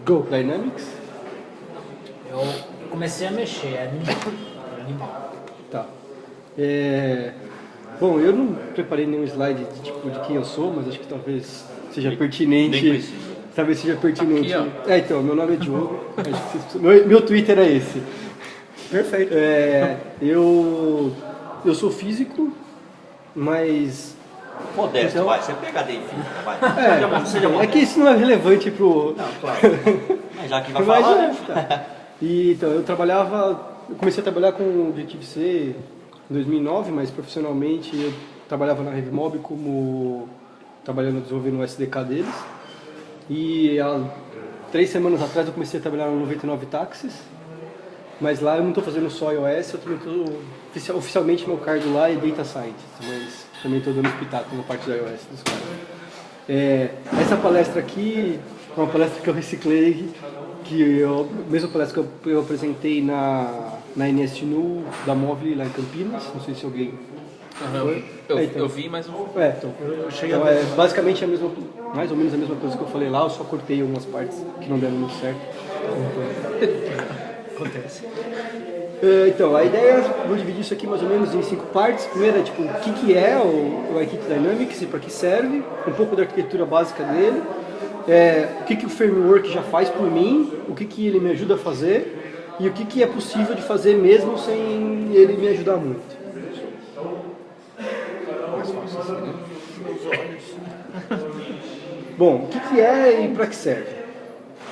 Go Dynamics? Eu comecei a mexer, é animal. Tá. Bom, eu não preparei nenhum slide de tipo de quem eu sou, mas acho que talvez seja pertinente. Nem precisa. Talvez seja pertinente. Aqui, Então, meu nome é Diogo. meu Twitter é esse. Perfeito. Eu sou físico, mas Modesto, Então- vai. Você é PhD em física, vai. Seja é modesto. que isso não é relevante pro. Não, claro. Mas já que vai Mas, falar, tá. E, então, eu comecei a trabalhar com o Objective-C em 2009, mas profissionalmente eu trabalhava na ReviMob trabalhando, desenvolvendo o SDK deles. E há 3 semanas atrás eu comecei a trabalhar no 99 Táxis, mas lá eu não estou fazendo só iOS, eu também estou, oficialmente meu cargo lá é Data Scientist, mas também estou dando espetáculo na parte do iOS dos caras. Essa palestra aqui é uma palestra que eu reciclei, mesma palestra que eu apresentei na NSNU da Móvel lá em Campinas, não sei se alguém... Eu vi, mas não... Então, basicamente mais ou menos a mesma coisa que eu falei lá, eu só cortei algumas partes que não deram muito certo. Acontece. Então, a ideia, vou dividir isso aqui mais ou menos em 5 partes. Primeiro é tipo, o que é o iKit Dynamics e para que serve, um pouco da arquitetura básica dele, o que o framework já faz por mim, o que ele me ajuda a fazer e o que é possível de fazer mesmo sem ele me ajudar muito. Mais fácil assim, né? Bom, o que é e para que serve?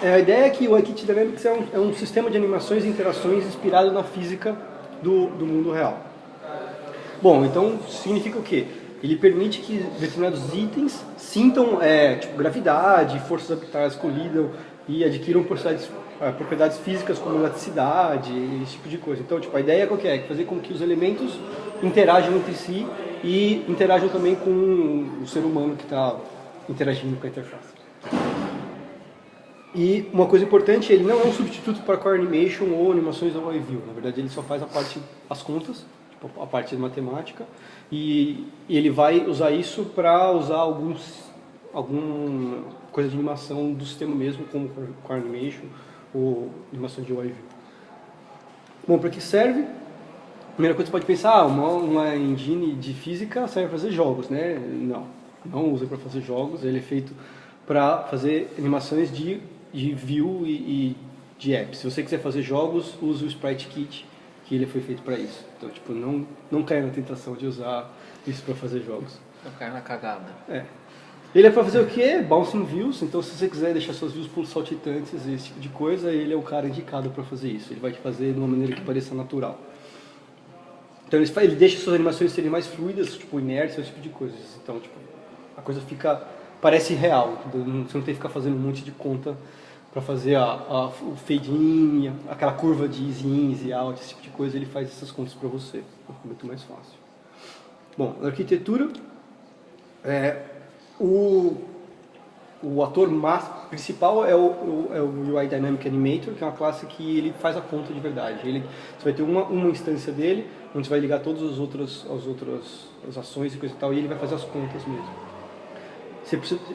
A ideia é que o iKit Dynamics é um sistema de animações e interações inspirado na física do mundo real. Bom, então significa o quê? Ele permite que determinados itens sintam tipo gravidade, forças orbitais colidam e adquiram propriedades físicas como elasticidade, esse tipo de coisa. Então, tipo, a ideia qual que é? Fazer com que os elementos interajam entre si e interajam também com o ser humano que está interagindo com a interface. E uma coisa importante, ele não é um substituto para Core Animation ou animações ao iView. Na verdade, ele só faz as contas, tipo, a parte de matemática, e ele vai usar isso para usar alguma coisa de animação do sistema mesmo, como Core Animation ou animação de iView. Bom, para que serve? Primeira coisa que você pode pensar, uma engine de física serve para fazer jogos, né? Não usa para fazer jogos, ele é feito para fazer animações de view e de apps. Se você quiser fazer jogos, use o Sprite Kit, que ele foi feito para isso. Então, tipo, não caia na tentação de usar isso para fazer jogos. Não caia na cagada. Ele é para fazer o quê? Bouncing views. Então, se você quiser deixar suas views saltitantes, esse tipo de coisa, ele é o cara indicado para fazer isso. Ele vai te fazer de uma maneira que pareça natural. Então, ele deixa suas animações serem mais fluidas, tipo inércia, esse tipo de coisas. Então, tipo, a coisa parece real. Você não tem que ficar fazendo um monte de conta para fazer o fade-in, aquela curva de easy in, easy out, esse tipo de coisa, ele faz essas contas para você. Fica muito mais fácil. Bom, na arquitetura, o ator principal é o UI Dynamic Animator, que é uma classe que ele faz a conta de verdade. Você vai ter uma instância dele, onde você vai ligar todas as outras ações e coisa e tal, e ele vai fazer as contas mesmo.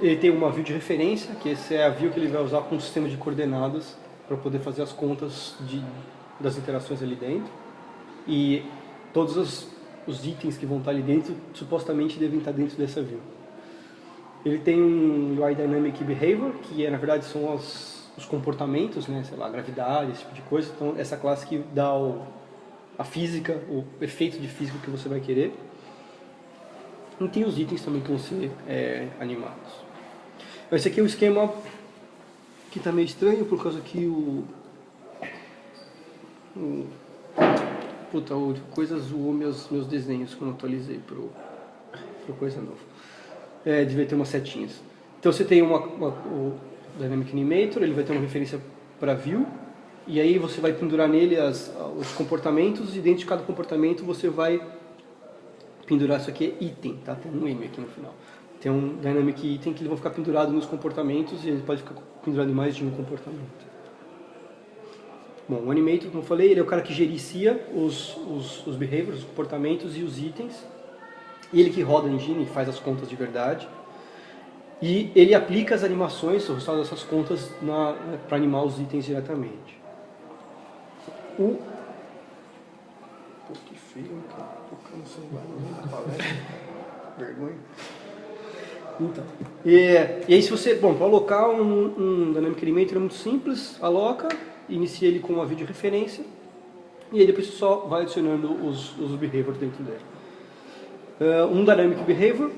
Ele tem uma view de referência, que essa é a view que ele vai usar com um sistema de coordenadas para poder fazer as contas das interações ali dentro. E todos os itens que vão estar ali dentro, supostamente devem estar dentro dessa view. Ele tem um UI Dynamic Behavior, que na verdade são os comportamentos, né, sei lá, a gravidade, esse tipo de coisa. Então, essa classe que dá a física, o efeito de física que você vai querer. E tem os itens também que vão ser animados. Esse aqui é um esquema que está meio estranho, por causa que o coisa zoou meus desenhos quando eu atualizei pro coisa nova. Devia ter umas setinhas. Então você tem o Dynamic Animator, ele vai ter uma referência para view, e aí você vai pendurar nele os comportamentos, e dentro de cada comportamento você vai pendurar, isso aqui é item, tá? Tem um M aqui no final. Tem um Dynamic Item que eles vão ficar pendurados nos comportamentos, e ele pode ficar pendurado em mais de um comportamento. Bom, o Animator, como eu falei, ele é o cara que gerencia os behaviors, os comportamentos e os itens. E ele que roda a engine e faz as contas de verdade. E ele aplica as animações, o resultado dessas contas, para animar os itens diretamente. Pô, que feio, cara. Tocando o celular no meio da palestra. Vergonha. Então, e aí se você, para alocar um Dynamic Animator é muito simples, aloca, inicia ele com uma videoreferência, e aí depois você só vai adicionando os behaviors dentro dele. Um Dynamic Behavior,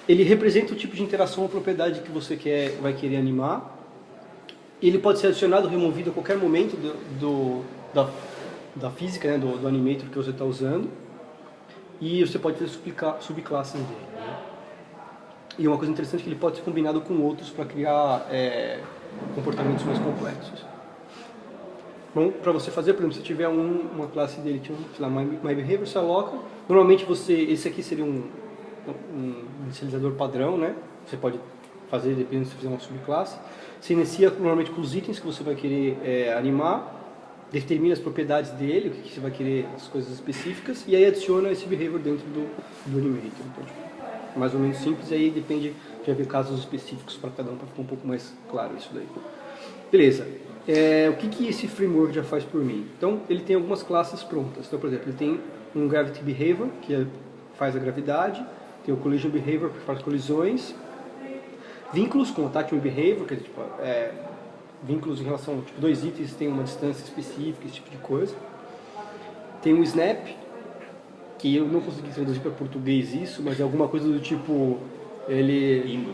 ele representa o tipo de interação ou propriedade que você vai querer animar. Ele pode ser adicionado ou removido a qualquer momento da física, né, do animator que você está usando. E você pode ter subclasses dele. Né? E uma coisa interessante é que ele pode ser combinado com outros para criar comportamentos mais complexos. Bom, para você fazer, por exemplo, se tiver uma classe dele, sei lá, MyBehavior, você aloca. Normalmente esse aqui seria um inicializador padrão, né? Você pode fazer, dependendo se você fizer uma subclasse. Você inicia normalmente com os itens que você vai querer animar, determina as propriedades dele, o que você vai querer, as coisas específicas, e aí adiciona esse behavior dentro do animator. Então, tipo, mais ou menos simples, e aí depende de haver casos específicos para cada um, para ficar um pouco mais claro isso daí. Beleza. O que esse framework já faz por mim? Então, ele tem algumas classes prontas. Então, por exemplo, ele tem um Gravity Behavior, que faz a gravidade, tem o Collision Behavior, que faz colisões, vínculos com Attachment Behavior, que é tipo, vínculos em relação a tipo, dois itens tem uma distância específica, esse tipo de coisa. Tem um Snap, que eu não consegui traduzir para português isso, mas é alguma coisa do tipo... Ele...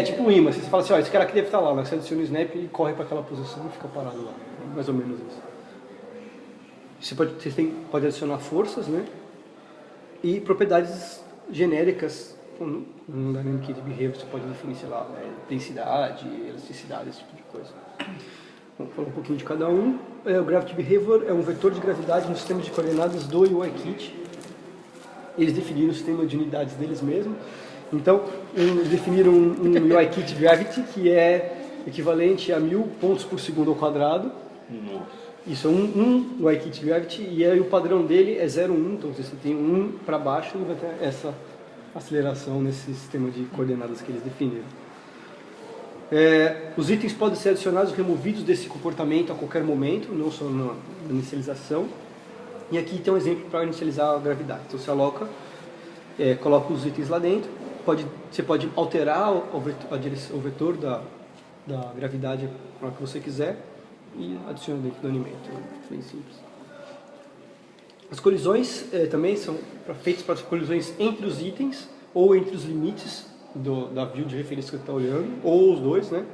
tipo um imã. Você fala assim, esse cara aqui deve estar lá. Você adiciona o Snap, ele corre para aquela posição e fica parado lá. Mais ou menos isso. Você pode adicionar forças, né? E propriedades genéricas. No Dynamic Behavior você pode definir, sei lá, densidade, elasticidade, esse tipo de coisa. Vamos falar um pouquinho de cada um. O Gravity Behavior é um vetor de gravidade no sistema de coordenadas do UIKit. Eles definiram o sistema de unidades deles mesmos. Então, eles definiram um UIKit Gravity, que é equivalente a 1000 pontos por segundo ao quadrado. Nossa. Isso é um UIKit Gravity, e aí o padrão dele é 0,1, então você tem 1 para baixo e vai ter essa aceleração nesse sistema de coordenadas que eles definiram. Os itens podem ser adicionados ou removidos desse comportamento a qualquer momento, não só na inicialização. E aqui tem um exemplo para inicializar a gravidade. Então você aloca, coloca os itens lá dentro, você pode alterar o vetor da gravidade para o que você quiser e adiciona dentro do animator. Bem simples. As colisões também são feitas para colisões entre os itens ou entre os limites da view de referência que você está olhando, ou os dois, né?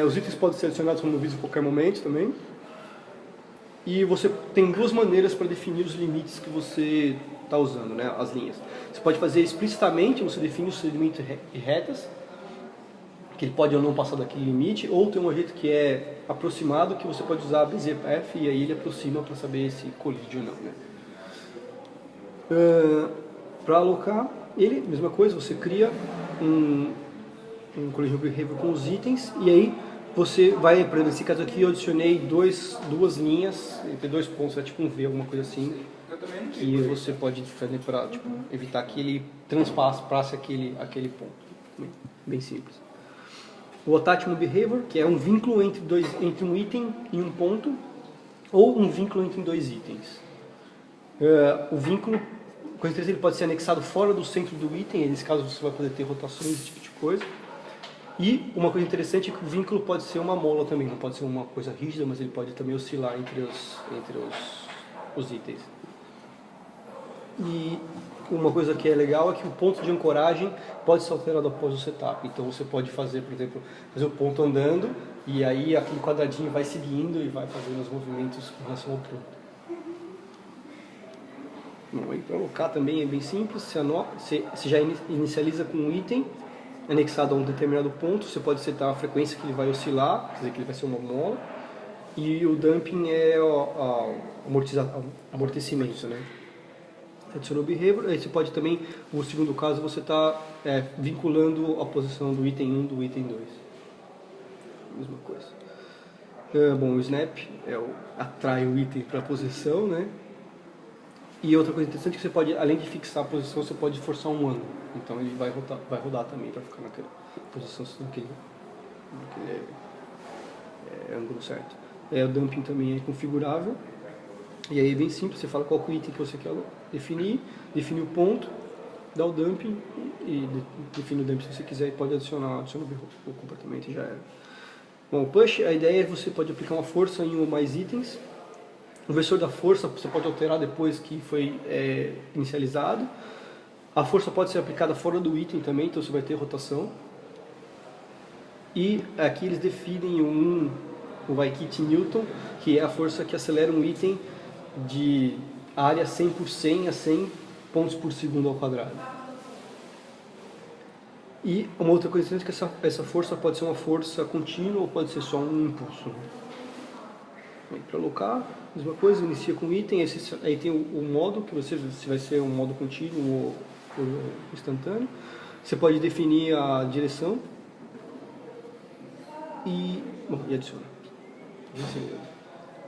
Os itens podem ser adicionados ou removidos em qualquer momento também. E você tem duas maneiras para definir os limites que você está usando, né? As linhas. Você pode fazer explicitamente, você define os limites e retas, que ele pode ou não passar daquele limite, ou tem um jeito que é aproximado, que você pode usar BZF e aí ele aproxima para saber se colide ou não, né? Para alocar ele, mesma coisa, você cria um collision behavior com os itens e aí você vai, por exemplo, nesse caso aqui eu adicionei duas linhas entre dois pontos, é tipo um V, alguma coisa assim, que você pode fazer para evitar que ele transpasse aquele ponto. Bem simples. O Attachment Behavior, que é um vínculo entre um item e um ponto, ou um vínculo entre dois itens. O vínculo, com certeza, ele pode ser anexado fora do centro do item, nesse caso você vai poder ter rotações, esse tipo de coisa. E uma coisa interessante é que o vínculo pode ser uma mola também, não pode ser uma coisa rígida, mas ele pode também oscilar entre os itens. E uma coisa que é legal é que o ponto de ancoragem pode ser alterado após o setup. Então você pode fazer, por exemplo, fazer o ponto andando e aí aquele quadradinho vai seguindo e vai fazendo os movimentos com relação ao ponto. Bom, para alocar também é bem simples, você já inicializa com um item anexado a um determinado ponto, você pode setar a frequência que ele vai oscilar, quer dizer que ele vai ser uma mola, e o dumping é o amortecimento, né? Adicionou o behavior, aí você pode também, no segundo caso, você está vinculando a posição do item 1 do item 2. Mesma coisa. Bom, o snap atrai o item para a posição, né? E outra coisa interessante é que você pode, além de fixar a posição, você pode forçar um ângulo. Então ele vai rodar também para ficar naquela. posição naquele ângulo certo. O dumping também é configurável. E aí é bem simples, você fala qual que é o item que você quer definir, define o ponto, dá o dumping e define o dumping se você quiser, pode adiciona o comportamento e já era. Bom, o push, a ideia é que você pode aplicar uma força em um ou mais itens. O vetor da força você pode alterar depois que foi inicializado. A força pode ser aplicada fora do item também, então você vai ter rotação. E aqui eles definem o Vaikit Newton, que é a força que acelera um item de área 100 por 100 a 100 pontos por segundo ao quadrado. E uma outra coisa interessante é que essa força pode ser uma força contínua ou pode ser só um impulso. Para alocar, mesma coisa, inicia com item, aí tem o modo, que se vai ser um modo contínuo ou instantâneo. Você pode definir a direção e adiciona.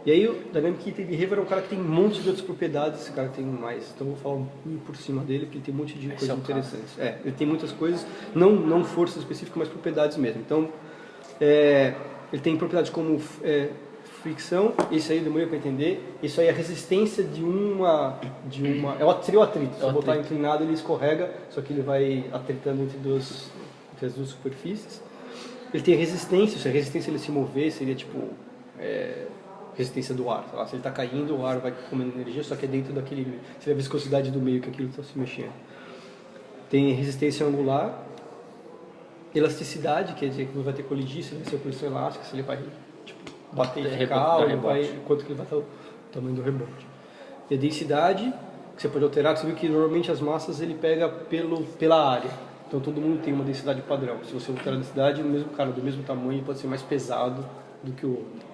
E aí o Dynamic Item Behavior é um cara que tem um monte de outras propriedades, esse cara tem mais, então eu vou falar um por cima dele, porque ele tem um monte de coisas interessantes. Ele tem muitas coisas, não força específica, mas propriedades mesmo. Então, ele tem propriedades como fricção, isso aí demorei para entender, isso aí é a resistência seria o atrito, se eu botar inclinado ele escorrega, só que ele vai atritando entre as duas superfícies. Ele tem resistência, se a resistência ele se mover seria tipo resistência do ar, se ele está caindo o ar vai comendo energia, só que é dentro daquele, seria a viscosidade do meio que aquilo está se mexendo. Tem resistência angular, elasticidade, quer dizer que não vai ter colidir, se vai ser pressão elástica, se ele vai bater e ficar, quanto que ele vai estar o tamanho do rebote. E a densidade, que você pode alterar, você viu que normalmente as massas ele pega pela área. Então todo mundo tem uma densidade padrão. Se você alterar a densidade, o mesmo cara do mesmo tamanho pode ser mais pesado do que o outro.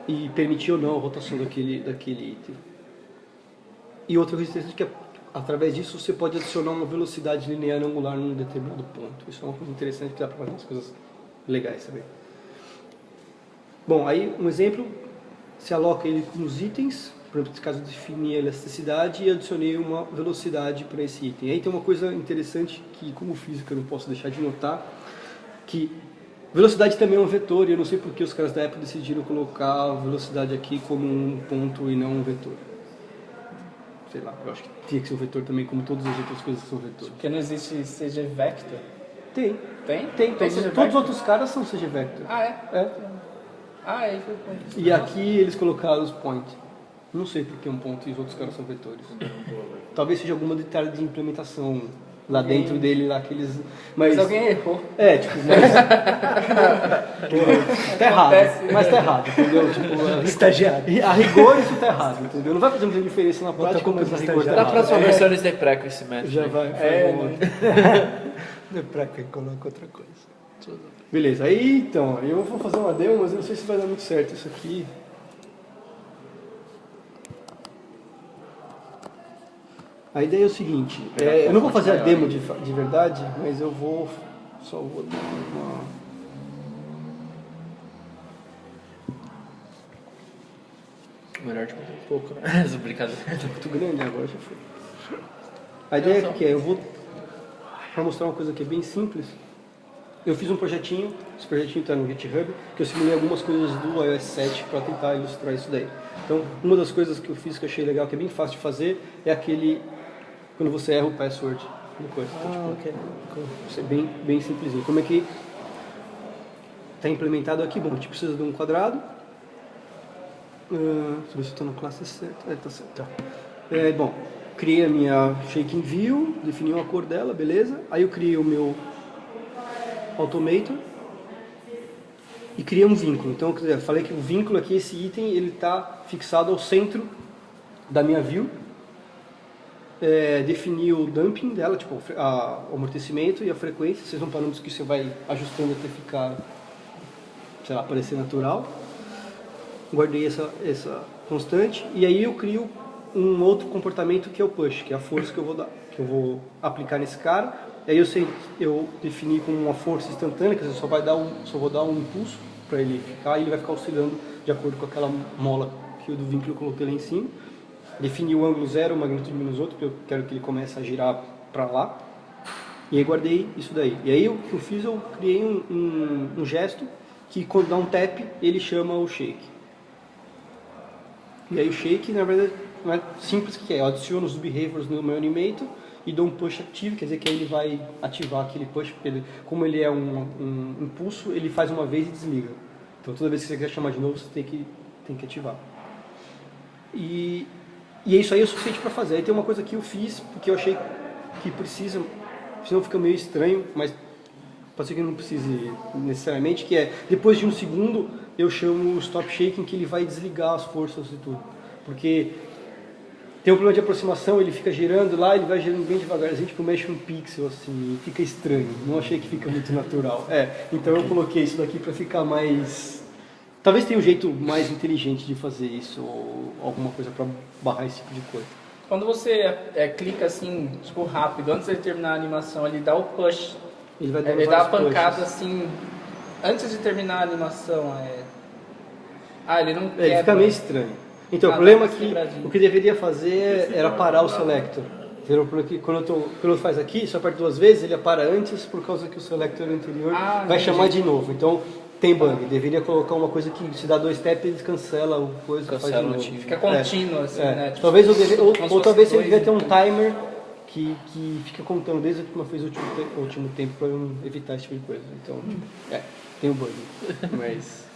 E permitir ou não a rotação daquele item. E outra coisa interessante é que através disso você pode adicionar uma velocidade linear angular num determinado ponto. Isso é uma coisa interessante que dá para fazer umas coisas legais também. Bom, aí um exemplo, se aloca ele com os itens, por exemplo, nesse caso eu defini a elasticidade e adicionei uma velocidade para esse item. Aí tem uma coisa interessante que como física eu não posso deixar de notar, que velocidade também é um vetor e eu não sei porque os caras da Apple decidiram colocar a velocidade aqui como um ponto e não um vetor. Sei lá, eu acho que tinha que ser um vetor também, como todas as outras coisas que são vetores. Porque não existe CG Vector? Tem. Tem Todos os outros caras são CG Vector. Ah, é? Aí foi o ponto. E aqui eles colocaram os point. Não sei porque um ponto e os outros caras são vetores. Talvez seja alguma detalhe de implementação lá dentro dele, lá que eles... Mas alguém errou. Tá errado. Mas tá errado, entendeu? Estagiário. A rigor isso tá errado, entendeu? Não vai fazer muita diferença na prática, mas a rigor tá errado. Na próxima versão eles deprecam esse método. Já vai. Depreca e coloca outra coisa. Beleza, aí então, eu vou fazer uma demo, mas eu não sei se vai dar muito certo isso aqui. A ideia é o seguinte, eu não vou fazer a demo de verdade, mas eu só vou dar uma... Melhor de contar um pouco, né? Brincadeira. Tá muito grande agora, já foi. A ideia é que eu vou, para mostrar uma coisa que é bem simples, eu fiz um projetinho, esse projetinho está no GitHub, que eu simulei algumas coisas do iOS 7 para tentar ilustrar isso daí. Então, uma das coisas que eu fiz que eu achei legal, que é bem fácil de fazer, é aquele, quando você erra o password. Coisa, Ok. Isso é bem simplesinho. Como é que está implementado aqui? Bom, a gente precisa de um quadrado. Deixa eu ver se eu estou na classe certa. Tá certo. Tá. Bom, criei a minha Shaking View, defini uma cor dela, beleza. Aí eu criei o meu Automator e criei um vínculo. Então, quer dizer, falei que o vínculo aqui, esse item, ele está fixado ao centro da minha view. Definir o dumping dela, tipo o amortecimento e a frequência. Esses são parâmetros que você vai ajustando até ficar, sei lá, parecer natural. Guardei essa constante e aí eu crio um outro comportamento que é o push, que é a força que eu vou dar, que eu vou aplicar nesse cara. Aí eu defini como uma força instantânea, que só vou dar um impulso para ele ficar e ele vai ficar oscilando de acordo com aquela mola que o do vínculo eu coloquei lá em cima. Defini o ângulo 0, o magnitude menos outro, porque eu quero que ele comece a girar para lá. E aí guardei isso daí. E aí o que eu fiz, eu criei um gesto que quando dá um tap, ele chama o shake. E aí o shake, na verdade, não é simples que é. Eu adiciono os behaviors no meu animator e dou um push active, quer dizer que aí ele vai ativar aquele push, porque como ele é um impulso, ele faz uma vez e desliga. Então toda vez que você quer chamar de novo, você tem que ativar. E isso aí é o suficiente para fazer. Aí tem uma coisa que eu fiz, porque eu achei que precisa, senão fica meio estranho, mas pode ser que não precise necessariamente, que é, depois de um segundo, eu chamo o stop shaking, que ele vai desligar as forças e tudo. Porque tem um problema de aproximação, ele fica girando lá, ele vai girando bem devagarzinho, tipo mexe um pixel assim, fica estranho. Não achei que fica muito natural. Então eu coloquei isso daqui para ficar mais... Talvez tenha um jeito mais inteligente de fazer isso, ou alguma coisa para barrar esse tipo de coisa. Quando você clica assim, tipo, rápido, antes de terminar a animação, ele dá o push. Ele vai dar Ele dá a vários pancada pushes. assim, antes de terminar a animação. Ele não quebra. Ele fica meio estranho. Então, o problema é que o que deveria fazer era parar o selector. Entendeu? Porque quando eu faz aqui, só aperta 2 vezes, ele para antes, por causa que o selector anterior vai chamar de novo. Então, tem bug. Deveria colocar uma coisa que se dá 2 taps, ele cancela o coisa e faz de novo. Fica contínuo, assim, né? Tipo, Talvez ou talvez ele devia ter um então. timer que fica contando desde que uma fez o último tempo para eu não evitar esse tipo de coisa. Então, tem um bug. Mas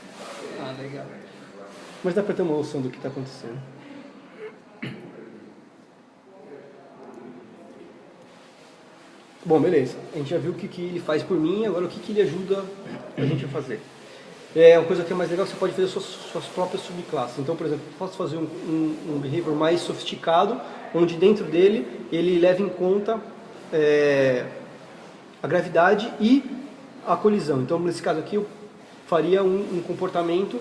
legal. dá para ter uma noção do que está acontecendo. Bom, beleza. A gente já viu o que ele faz por mim, agora o que ele ajuda a gente a fazer. Uma coisa que é mais legal, você pode fazer suas próprias subclasses. Então, por exemplo, eu posso fazer um behavior mais sofisticado, onde dentro dele ele leva em conta a gravidade e a colisão. Então, nesse caso aqui, eu faria um comportamento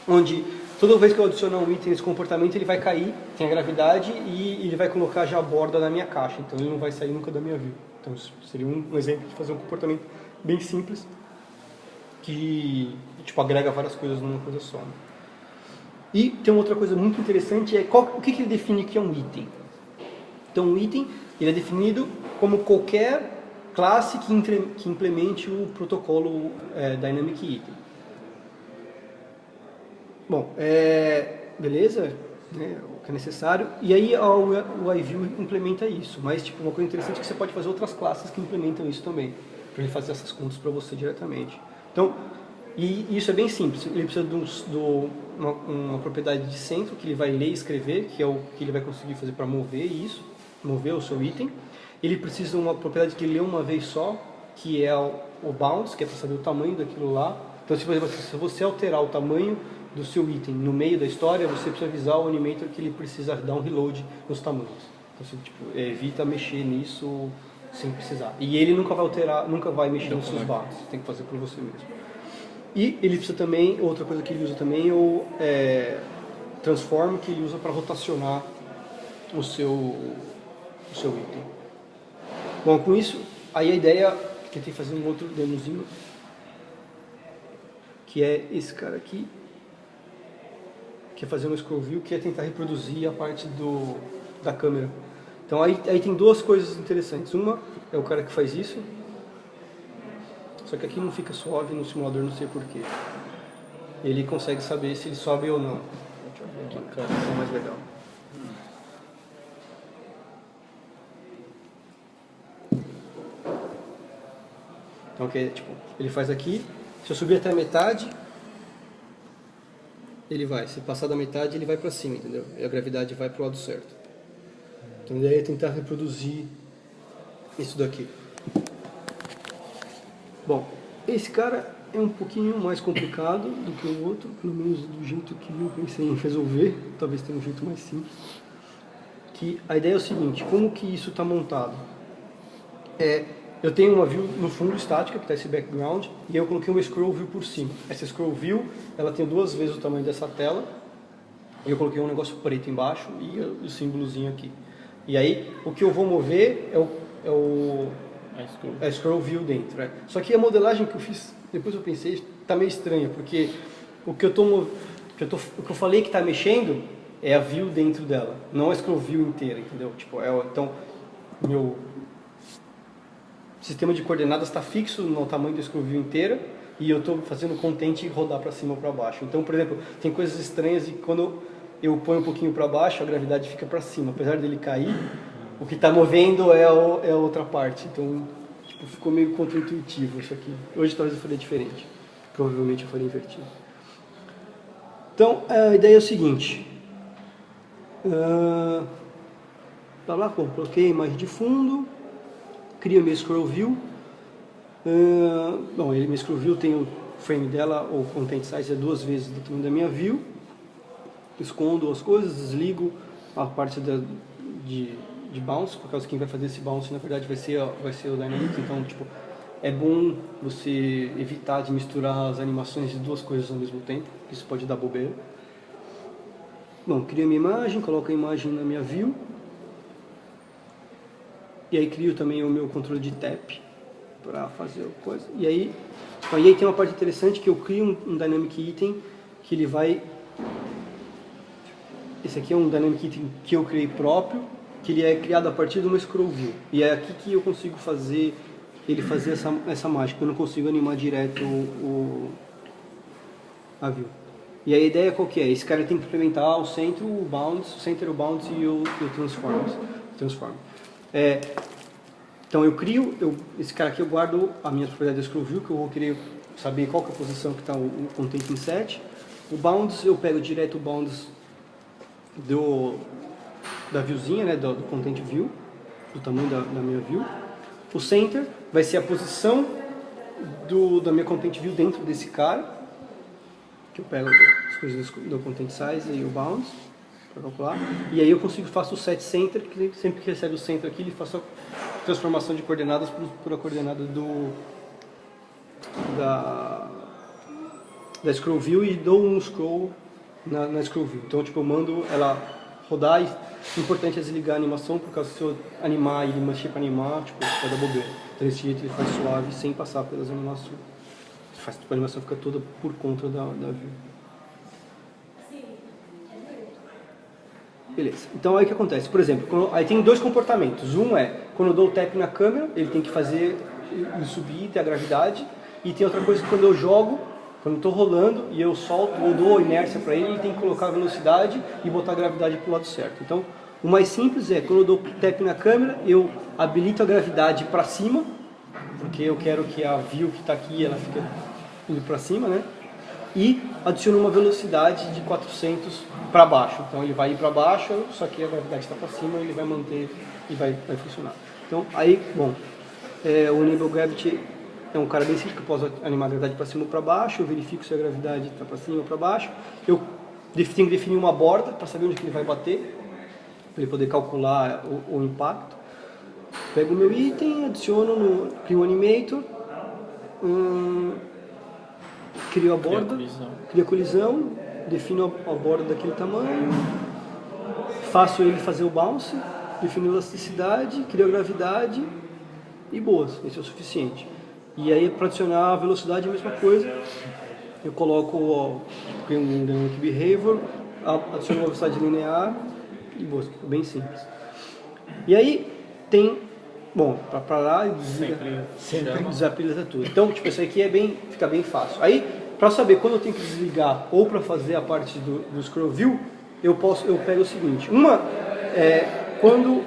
onde toda vez que eu adicionar um item nesse comportamento, ele vai cair, tem a gravidade, e ele vai colocar já a borda na minha caixa. Então, ele não vai sair nunca da minha view. Então, isso seria um exemplo de fazer um comportamento bem simples, que agrega várias coisas numa coisa só. Né? E tem uma outra coisa muito interessante, o que ele define que é um item. Então, um item ele é definido como qualquer classe que implemente o protocolo Dynamic Item. Bom, beleza, né, o que é necessário, e aí o iView implementa isso, mas uma coisa interessante é que você pode fazer outras classes que implementam isso também, para ele fazer essas contas para você diretamente. Então, e isso é bem simples, ele precisa de uma propriedade de centro que ele vai ler e escrever, que é o que ele vai conseguir fazer para mover o seu item. Ele precisa de uma propriedade que ele lê uma vez só, que é o bounds, que é para saber o tamanho daquilo lá. Então, se você alterar o tamanho do seu item no meio da história, você precisa avisar o animator que ele precisa dar um reload nos tamanhos. Então, você evita mexer nisso sem precisar. E ele nunca vai alterar, nunca vai mexer nos seus bounds, você tem que fazer por você mesmo. E ele precisa também, outra coisa que ele usa também é o transform, que ele usa para rotacionar o seu item. Bom, com isso, aí a ideia, tentei fazer um outro demozinho, que é esse cara aqui, que é fazer um scroll view, que é tentar reproduzir a parte da câmera. Então aí tem 2 coisas interessantes. Uma é o cara que faz isso, só que aqui não fica suave no simulador, não sei porquê. Ele consegue saber se ele sobe ou não. Deixa eu ver aqui, cara, é mais legal. Então, ele faz aqui, se eu subir até a metade, ele vai. Se passar da metade, ele vai para cima, entendeu? E a gravidade vai para o lado certo. Então, a ideia é tentar reproduzir isso daqui. Bom, esse cara é um pouquinho mais complicado do que o outro, pelo menos do jeito que eu pensei em resolver. Talvez tenha um jeito mais simples. Que a ideia é o seguinte, como que isso está montado? Eu tenho uma view no fundo estática, que está esse background, e eu coloquei uma scroll view por cima. Essa scroll view, ela tem 2 vezes o tamanho dessa tela, e eu coloquei um negócio preto embaixo e o símbolozinho aqui. E aí, o que eu vou mover a scroll view dentro. Só que a modelagem que eu fiz, depois eu pensei, está meio estranha, porque o que eu falei que está mexendo é a view dentro dela, não a scroll view inteira, entendeu? Então, sistema de coordenadas está fixo no tamanho da scroll view inteira e eu estou fazendo o content rodar para cima ou para baixo. Então, por exemplo, tem coisas estranhas e quando eu ponho um pouquinho para baixo, a gravidade fica para cima. Apesar dele cair, o que está movendo é a outra parte. Então, tipo, ficou meio contra-intuitivo isso aqui. Hoje talvez eu faria diferente. Provavelmente eu faria invertido. Então, a ideia é o seguinte. Tá lá, coloquei a imagem de fundo, crio minha scroll view. Bom, minha scroll view tem o frame dela, o content size é 2 vezes do tamanho da minha view. Escondo as coisas, desligo a parte de bounce, por causa que quem vai fazer esse bounce na verdade vai ser o Dynamics, então tipo, é bom você evitar de misturar as animações de duas coisas ao mesmo tempo, isso pode dar bobeira. Bom, crio minha imagem, coloco a imagem na minha view. E aí crio também o meu controle de tap para fazer a coisa. E aí tem uma parte interessante que eu crio um Dynamic Item que ele vai... Esse aqui é um Dynamic Item que eu criei próprio, que ele é criado a partir de uma scroll view. E é aqui que eu consigo fazer essa mágica. Eu não consigo animar direto a view. E a ideia qual que é? Esse cara tem que implementar o center, o bounce e o transform. Então eu crio, esse cara aqui eu guardo a minha propriedade da scroll view, que eu vou querer saber qual que é a posição que está o content inset. O bounds, eu pego direto o bounds da viewzinha, né, do content view, do tamanho da minha view. O center vai ser a posição da minha content view dentro desse cara, que eu pego as coisas do content size e o bounds para calcular. E aí eu faço o set center, que sempre que recebe o center aqui, ele faz a transformação de coordenadas por a coordenada da scroll view e dou um scroll na scroll view. Então, tipo, eu mando ela rodar e o importante é desligar a animação, por causa que se eu animar e ele mexer para animar, tipo, vai dar bobeira. Então, desse jeito ele faz suave, sem passar pelas animações. A animação fica toda por conta da view. Beleza. Então, aí o que acontece? Por exemplo, aí tem dois comportamentos. Um é, quando eu dou o tap na câmera, ele tem que fazer ele subir, ter a gravidade. E tem outra coisa que quando eu jogo, quando eu estou rolando e eu solto ou dou inércia para ele, ele tem que colocar a velocidade e botar a gravidade para o lado certo. Então, o mais simples é, quando eu dou tap na câmera, eu habilito a gravidade para cima, porque eu quero que a view que está aqui, ela fique indo para cima, né? E adiciono uma velocidade de 400 para baixo. Então ele vai ir para baixo, só que a gravidade está para cima, ele vai manter e vai funcionar. Então aí, bom, o Enable Gravity é um cara bem simples, que eu posso animar a gravidade para cima ou para baixo, eu verifico se a gravidade está para cima ou para baixo. Eu tenho que definir uma borda para saber onde que ele vai bater, para ele poder calcular o impacto. Pego o meu item, adiciono, crio um animator, crio a borda, crio a colisão, defino a borda daquele tamanho, faço ele fazer o bounce, defino a elasticidade, crio a gravidade e boas, esse é o suficiente. E aí para adicionar a velocidade é a mesma coisa, eu coloco crio um Dynamic Behavior, adiciono uma velocidade linear e boas, bem simples. E aí tem, bom, para parar e desliga, sempre desabilita tudo. Então, tipo, isso aqui fica bem fácil. Aí, para saber quando eu tenho que desligar ou para fazer a parte do scroll view, eu pego o seguinte. Uma é quando...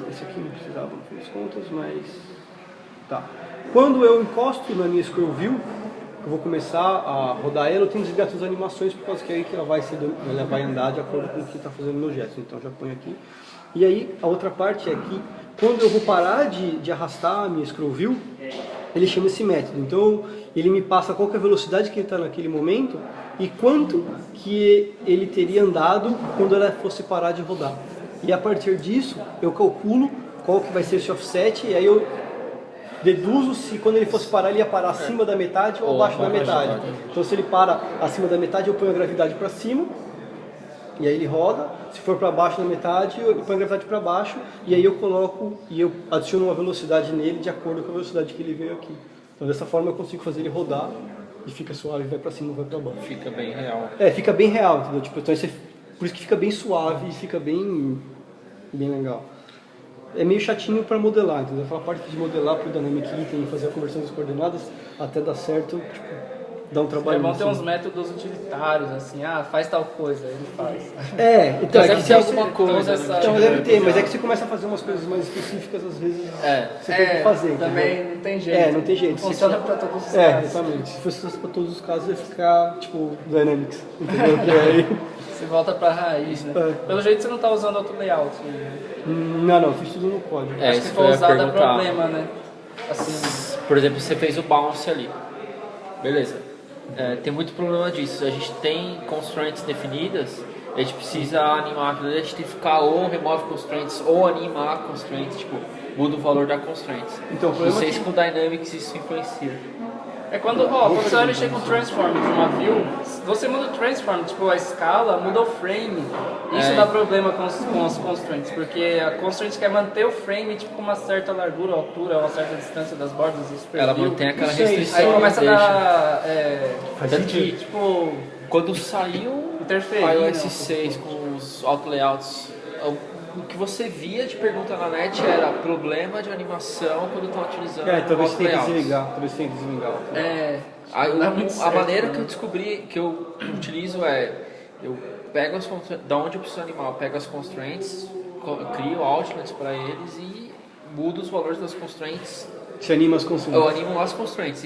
esse aqui não precisava, no fim das contas, mas... Tá. Quando eu encosto na minha scroll view, eu vou começar a rodar ela, eu tenho que desligar todas as animações, por causa que é aí que ela vai andar de acordo com o que está fazendo no meu gesto. Então, já ponho aqui. E aí, a outra parte é que, quando eu vou parar de arrastar a minha scroll view, ele chama esse método. Então, ele me passa qual que é a velocidade que ele está naquele momento e quanto que ele teria andado quando ela fosse parar de rodar. E a partir disso, eu calculo qual que vai ser esse offset, e aí eu deduzo se quando ele fosse parar, ele ia parar acima da metade ou abaixo da metade. Então, se ele para acima da metade, eu ponho a gravidade para cima, e aí ele roda. Se for para baixo da metade, eu ponho a gravidade para baixo, e aí eu coloco e eu adiciono uma velocidade nele de acordo com a velocidade que ele veio aqui. Então dessa forma eu consigo fazer ele rodar e fica suave, vai para cima, vai para baixo. Fica bem real. Fica bem real, entendeu? Tipo, então por isso que fica bem suave e fica bem legal. é meio chatinho para modelar, entendeu? Aquela parte de modelar pro Dynamic Item e fazer a conversão das coordenadas até dar certo, tipo, dá um trabalho. É bom ter assim. uns métodos utilitários, assim, faz tal coisa, ele faz. Então Mas é deve que ter você- alguma coisa, essa- né? Então, deve ter, mas é que você começa a fazer umas coisas mais específicas, às vezes você tem que fazer. também entendeu? não tem jeito. Não tem jeito. Funciona pra todos os É, casos. exatamente. Se fosse para todos os casos, ia ficar, tipo, Dynamics, entendeu? E aí... Você volta pra raiz, né? É. Pelo jeito você não tá usando outro layout. Né? Não, fiz tudo no código. É, Acho isso que que eu for ia usado é perguntar. problema, né? Assim, Por exemplo, você fez o bounce ali. Beleza. Tem muito problema disso. A gente tem constraints definidas, a gente precisa animar aquilo, a gente tem que ficar ou remove constraints ou animar constraints, tipo, muda o valor da constraints. Então, o Não problema sei é se que- com Dynamics isso influencia. é quando você vai mexer com transform de uma view, você muda o transform, tipo a escala, muda o frame. Isso dá problema com os constraints, porque a constraint quer manter o frame tipo, com uma certa largura, altura, uma certa distância das bordas do super Ela view. mantém aquela Não sei, restrição. Aí começa a deixa. dar. Faz Tanto sentido. que, Tipo, quando saiu interferir. o né? iOS 6 com os auto layouts, o que você via de pergunta na net era problema de animação quando está utilizando Talvez auto você tenha que layouts. desligar. Talvez você tenha que desligar. Aí, Não dá muito a certo, maneira né? que eu descobri, que eu utilizo eu pego as constraints, da onde eu preciso animar, eu pego as constraints, crio outlets para eles e mudo os valores das constraints. Você anima as Eu consumas. animo as constraints.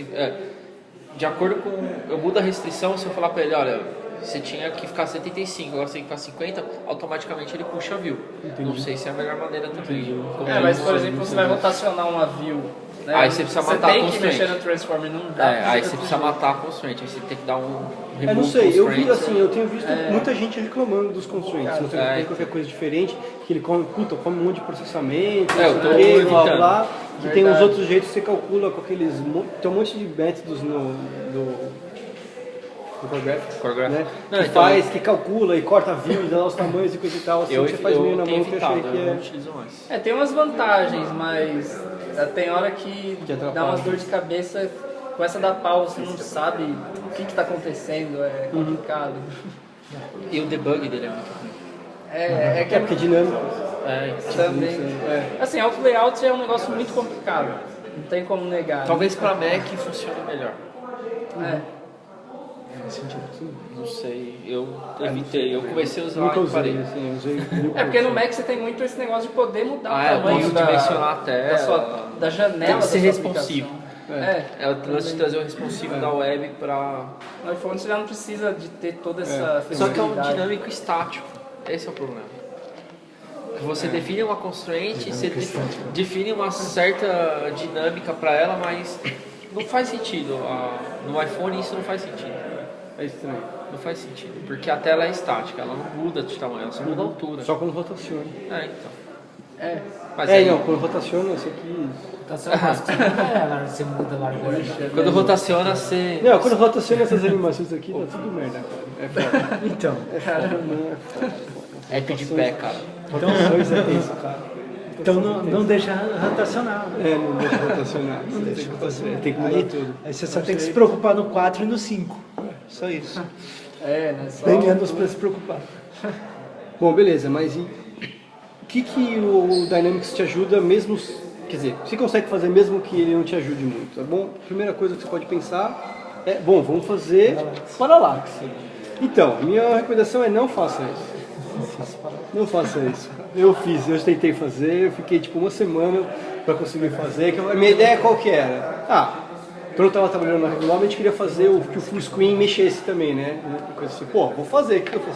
De acordo com. Eu mudo a restrição, se eu falar para ele, olha, você tinha que ficar 75, agora você tem que ficar 50, automaticamente ele puxa a view. Não sei se é a melhor maneira também. Mas por exemplo, você vai rotacionar uma view. Né? Aí você precisa matar a tem que constraint. mexer no transform, não dá. pra Aí fazer você tudo. precisa matar a constraint, aí você tem que dar um Eu não remove sei, eu vi constraint. assim, eu tenho visto muita gente reclamando dos constraints. Não tem É. qualquer coisa diferente, que ele come um monte de processamento, Eu não tô sei o quê, blá evitando. blá. Que tem uns Verdade. outros jeitos que você calcula com aqueles. Tem um monte de métodos do Core Graphics, Core Graphics. né? Não, que então- faz, que calcula e corta view, dá os tamanhos e coisa e tal. Assim, Eu você faz meio na tenho mão que eu evitado, achei que eu não é. utilizo mais. Tem umas vantagens, mas tem hora que atrapalha. dá umas dor de cabeça. Começa a dar pau, você não sabe o que está acontecendo, é complicado. E o debug dele é muito ruim. É que é Porque é dinâmico. também. É. Assim, auto layout é um negócio muito complicado. Não tem como negar. Talvez para Mac funcione melhor. É. Não sei, eu evitei. Eu comecei a usar Nunca e usei, parei. assim, usei. É porque no Mac você tem muito esse negócio de poder mudar Ah, o tamanho posso da, dimensionar a tela. da janela. Tem que ser da sua responsivo. aplicação. É o lance de trazer o responsivo da web para. No iPhone você já não precisa de ter toda essa Só que é um flexibilidade. dinâmico estático. Esse é o problema. Você define uma constraint, você define uma certa dinâmica para ela, mas não faz sentido. No iPhone isso não faz sentido. É estranho. Não faz sentido, porque a tela é estática, ela não muda de tamanho, ela só muda a altura. Só quando rotaciona. Então. Mas aí, Não, quando rotaciona, isso aqui. Tá Você você muda a largura. quando rotaciona, você. Não, quando rotaciona essas animações aqui, tá tudo merda, cara. É foda. Então, É de pé, cara. Rotações é tenso, cara. então não deixa rotacionar. Não deixa rotacionar. Você tem que fazer, tem que mudar tudo. Aí você só tem que se preocupar no 4 e no 5. Só isso. né? Só Tem menos para se preocupar. Bom, beleza, mas e o que o Dynamics te ajuda mesmo, quer dizer, você consegue fazer mesmo que ele não te ajude muito, tá bom? Primeira coisa que você pode pensar é, bom, vamos fazer paralaxe. Então, minha recomendação é não faça isso. Não faça isso. Eu tentei fazer, eu fiquei tipo uma semana para conseguir fazer, a minha ideia qual que era? Quando eu estava trabalhando na Regular, a gente queria fazer que o full screen mexesse também, né? Coisa assim, vou fazer, o que eu fiz?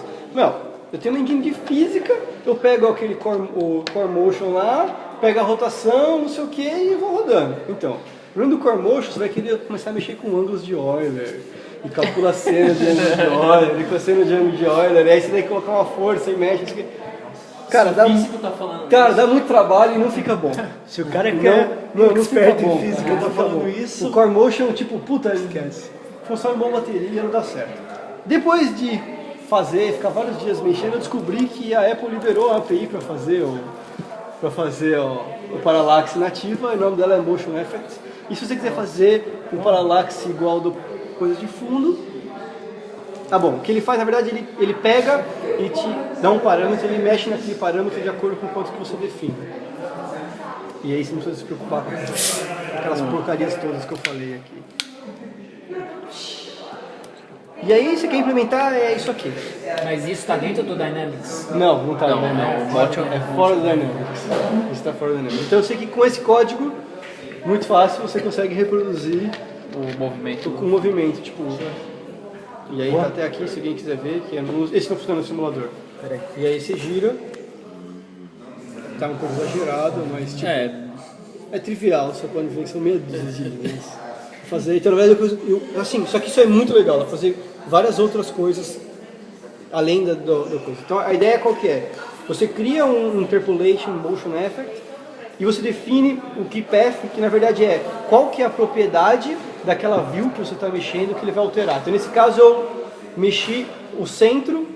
Eu tenho uma engine de física, eu pego aquele o Core Motion lá, pego a rotação, não sei o que, e vou rodando. Então, no Core Motion, você vai querer começar a mexer com ângulos de Euler, e calcula a cena de ângulo de Euler, e com a cena de ângulo de Euler, aí você tem que colocar uma força e mexe, não sei o que. Cara, dá muito trabalho e não fica bom. Se o cara que é Não expert fica bom, em física não tá fica falando bom. isso, O Core Motion, tipo, esquece. funciona em boa bateria, não dá certo. Depois de ficar vários dias mexendo, eu descobri que a Apple liberou a API para fazer o Parallax nativa, o nome dela é Motion Effects. E se você quiser fazer um Parallax igual do coisa de fundo, tá bom. O que ele faz, na verdade, ele pega e te dá um parâmetro, ele mexe naquele parâmetro de acordo com o quanto que você define. E aí você não precisa se preocupar com aquelas porcarias todas que eu falei aqui. E aí você quer implementar isso aqui. Mas isso está dentro do Dynamics? Não está no Não, Dynamics. o Motion É fora do Dynamics. Isso está fora do Dynamics. Então eu sei que com esse código, muito fácil, você consegue reproduzir o movimento. com o movimento, tipo... E aí tá até aqui, se alguém quiser ver, que esse não funciona no simulador. Peraí. E aí você gira, tá um pouco exagerado, mas tipo, é trivial, você pode ver que são meia dúzia de linhas. Fazer, então na verdade assim, só que isso é muito legal, dá pra fazer várias outras coisas além da coisa. Então a ideia qual que é? Você cria um Interpolation Motion Effect e você define o key path, que na verdade é qual que é a propriedade daquela view que você está mexendo que ele vai alterar. Então nesse caso eu mexi o centro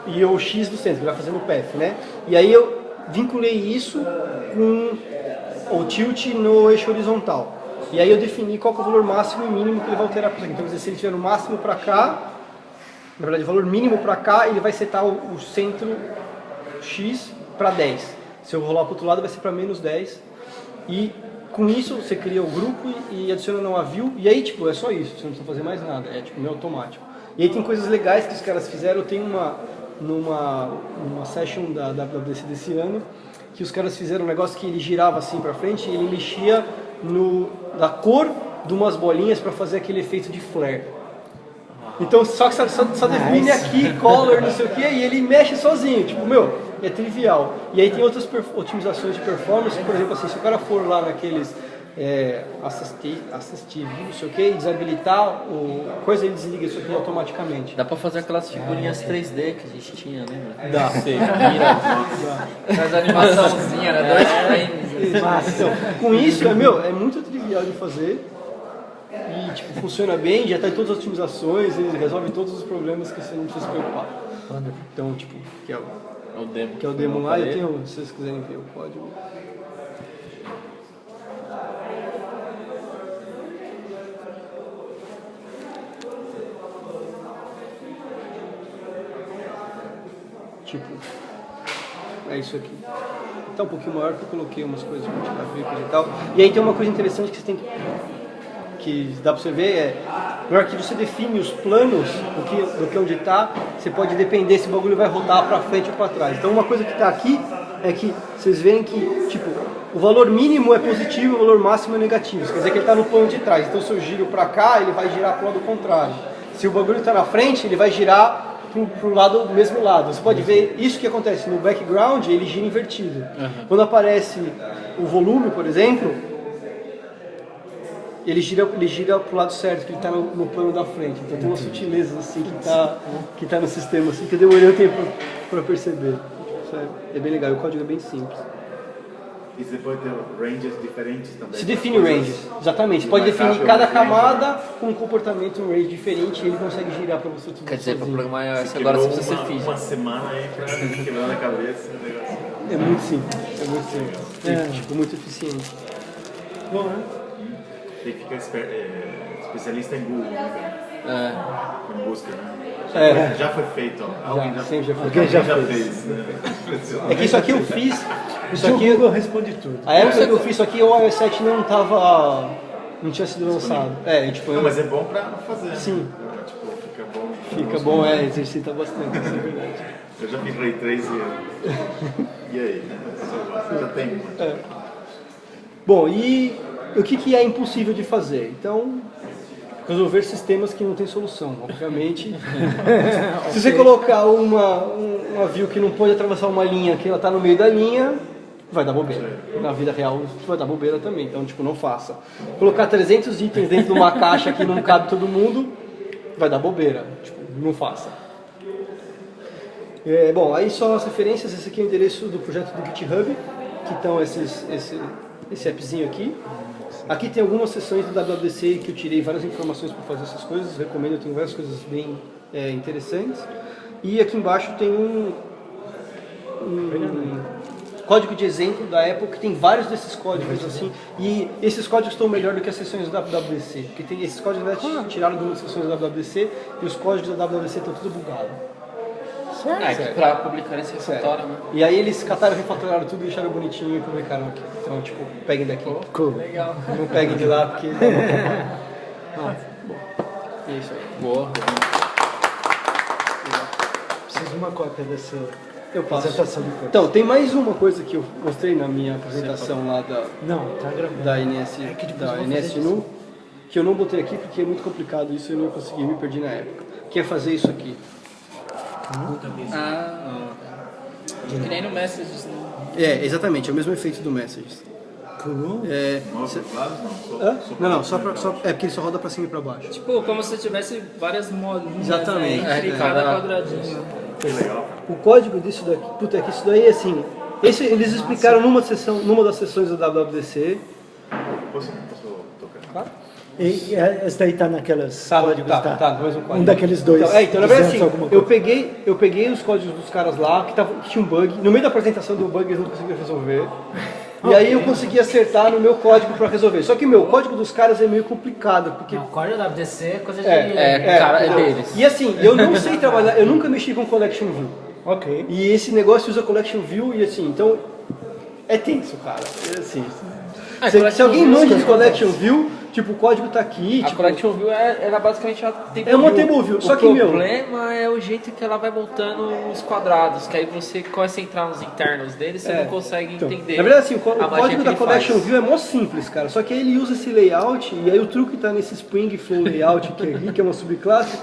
e o X do centro, que vai fazendo o path, né? E aí eu vinculei isso com o tilt no eixo horizontal. E aí eu defini qual que é o valor máximo e mínimo que ele vai alterar para isso aqui. Então se ele tiver no máximo para cá, na verdade o valor mínimo para cá, ele vai setar o centro X para 10. Se eu rolar para o outro lado vai ser para menos 10. E com isso você cria o grupo e adiciona uma view. E aí tipo, é só isso, você não precisa fazer mais nada, é tipo meio automático. E aí tem coisas legais que os caras fizeram. Tem numa session da WWDC desse ano, que os caras fizeram um negócio que ele girava assim para frente e ele mexia da cor de umas bolinhas para fazer aquele efeito de flare. Então só define aqui, color, não sei o que, e ele mexe sozinho, tipo, é trivial. E aí tem outras otimizações de performance, por exemplo, assim, se o cara for lá naqueles assistive, não sei o que, desabilitar coisa, ele desliga isso aqui automaticamente. Dá pra fazer aquelas figurinhas 3D que a gente tinha, lembra? Dá. Você vira. Faz animaçãozinha, né? 2 frames. Então, com isso, é muito trivial de fazer e tipo, funciona bem, já está em todas as otimizações, ele resolve todos os problemas que você não precisa se preocupar. Então, tipo, que é o demo lá, eu tenho, se vocês quiserem ver o código. Tipo, é isso aqui. Tá um pouquinho maior porque eu coloquei umas coisas multigráficas e tal. E aí tem uma coisa interessante que você tem que dá pra você ver, na hora que você define os planos do que onde tá, você pode depender se o bagulho vai rodar pra frente ou pra trás. Então uma coisa que tá aqui é que vocês veem que, tipo, o valor mínimo é positivo e o valor máximo é negativo. Isso quer dizer que ele tá no plano de trás. Então se eu giro pra cá, ele vai girar pro lado contrário. Se o bagulho tá na frente, ele vai girar pro mesmo lado. Você pode ver isso que acontece no background, ele gira invertido. Quando aparece o volume, por exemplo, ele gira pro lado certo, que ele está no plano da frente. Então tem umas sutilezas assim que tá no sistema assim, que eu demorei um tempo para perceber. Isso é bem legal, o código é bem simples. E você pode ter ranges diferentes também? Se define ranges, exatamente. Você pode definir cada camada com um comportamento, um range diferente, e ele consegue girar para você tudo. Quer dizer, para sozinho. programar isso agora você precisa ser físico. Uma semana aí para quebrar na cabeça. É muito simples, é tipo, muito eficiente. Bom, né? Tem que ficar especialista em Google, né, cara? Em busca, né? Já foi feito, ó. Alguém já sempre já foi. Alguém já fez, né? É que isso aqui eu fiz. Isso O aqui, Google responde tudo. a época que eu fiz isso aqui, o iOS 7 não tinha sido lançado. Tipo, Não, mas é bom pra fazer. Sim. Né? Tipo, fica bom. Fica bom, exercita bastante, isso é verdade. Eu já fiz Ray Trace e aí? Já tem uma. Bom, e o que é impossível de fazer? Então, resolver sistemas que não tem solução, obviamente. Se você colocar uma view que não pode atravessar uma linha, que ela está no meio da linha, vai dar bobeira. Na vida real vai dar bobeira também, então tipo, não faça. Colocar 300 itens dentro de uma caixa que não cabe todo mundo, vai dar bobeira, tipo, não faça. Bom, aí só as referências, esse aqui é o endereço do projeto do GitHub, que estão esse appzinho aqui. Aqui tem algumas sessões do WWDC que eu tirei várias informações para fazer essas coisas, recomendo, eu tenho várias coisas bem interessantes. E aqui embaixo tem um código de exemplo da Apple, que tem vários desses códigos assim, e esses códigos estão melhor do que as sessões do WWDC, porque tem esses códigos tiraram de umas sessões do WWDC e os códigos da WWDC estão tudo bugados. que pra publicar esse refactório, né? E aí eles cataram, refatoraram tudo, deixaram bonitinho e publicaram aqui. Então, tipo, peguem daqui. Legal. Não peguem de lá, porque... Não, bom. E é isso aí. Boa. Preciso de uma cópia dessa Eu passo. apresentação depois. Então, tem mais uma coisa que eu mostrei na minha apresentação lá Não, tá gravando. da NS, que depois da eu vou fazer NSNU, que eu não botei aqui porque é muito complicado isso e eu não consegui, me perdi na época. Que é fazer isso aqui. Que nem no Messages, né? É, exatamente, é o mesmo efeito do Messages. Cool. É, Não, teclados não. hã? Não, só é porque ele só roda pra cima e pra baixo. Tipo, como se tivesse várias molinhas, Exatamente. né, entre É, cada cada- quadradinho. Que legal. O código disso daqui, puta, é que isso daí, assim, eles explicaram numa das sessões da WWDC. Posso tocar? E essa daí tá naquelas códigos, Tá, mais um código. Um daqueles dois. Então, na verdade, 200 alguma assim, coisa. eu peguei os códigos dos caras lá, que tinha um bug. No meio da apresentação do bug, eles não conseguiam resolver. E aí eu consegui acertar no meu código pra resolver. Só que meu código dos caras é meio complicado, porque... Não, o código da WDC é coisa de... Cara, é entendeu? deles. E assim, eu não sei trabalhar, eu nunca mexi com Collection View. Ok. E esse negócio usa Collection View e assim, então é tenso, cara. É assim, se alguém manja de Collection View, tipo, o código tá aqui, A tipo, Collection View era basicamente a table É uma view. table view, só o que, meu- problema é o jeito que ela vai montando os quadrados, que aí você começa a entrar nos internos dele, você não consegue então, entender. na verdade, assim, o a magia código que da ele Collection faz. View é mó simples, cara. Só que aí ele usa esse layout, e aí o truque tá nesse Spring Flow Layout que é aqui, que é uma subclasse.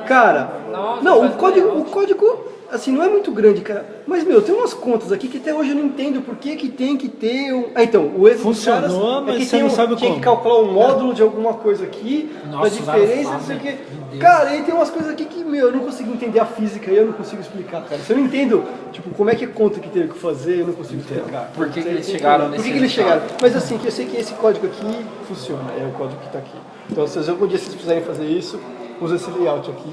Cara, Nossa, não, faz o código, assim, não é muito grande, cara. Mas, meu, tem umas contas aqui que até hoje eu não entendo por que tem que ter um... Ah, então, o erro dos caras Funcionou, mas é que você não sabe tinha como. que calcular um módulo de alguma coisa aqui, da Nossa, diferença, usaram não sei o quê. meu Deus. Cara, aí tem umas coisas aqui que, meu, eu não consigo entender a física e eu não consigo explicar, cara. Se eu não entendo, tipo, como é que é conta que teve que fazer, eu não consigo explicar. Por que que eles Tem chegaram Por que nesse que eles resultado? chegaram? Mas assim, que eu sei que esse código aqui funciona, é o código que tá aqui. Então, se algum dia vocês precisarem fazer isso, usa esse layout aqui.